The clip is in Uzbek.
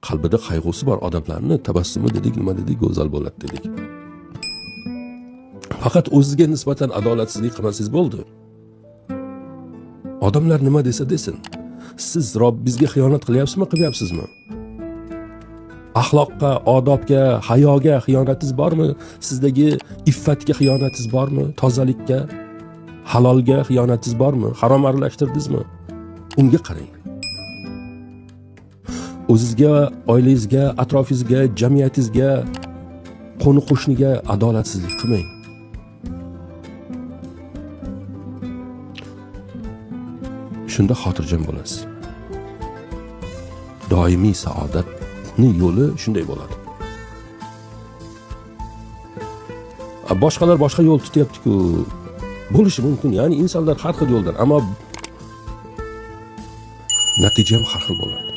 qalbida qayg'usi bor odamlarni tabassumi dedik, nima dedik, go'zal bo'ladi dedik. Faqat o'zizga nisbatan adolatsizlik qilmasangiz bo'ldi. Odamlar nima desa desin. Siz Robbingizga xiyonat qilyapsizmi, qilyapsizmi? Axloqqa, odobga, hayoga xiyonatingiz bormi? Sizdagi iffatga xiyonatingiz bormi? Tozalikka, halolga xiyonatingiz bormi? Harom aralashtirdingizmi? Unga qarang. O'zingizga, oilangizga, atrofingizga, jamiyatingizga, qo'ni-qo'shniga adolatsizlik qilmang. Shunda xotirjam bo'lasiz. Doimiy saodatning yo'li shunday bo'ladi. Boshqalar boshqa yo'l tutyapti-ku. Bo'lishi mumkin. Ya'ni insonlar har xil yo'ldan, ammo natija ham har xil bo'ladi.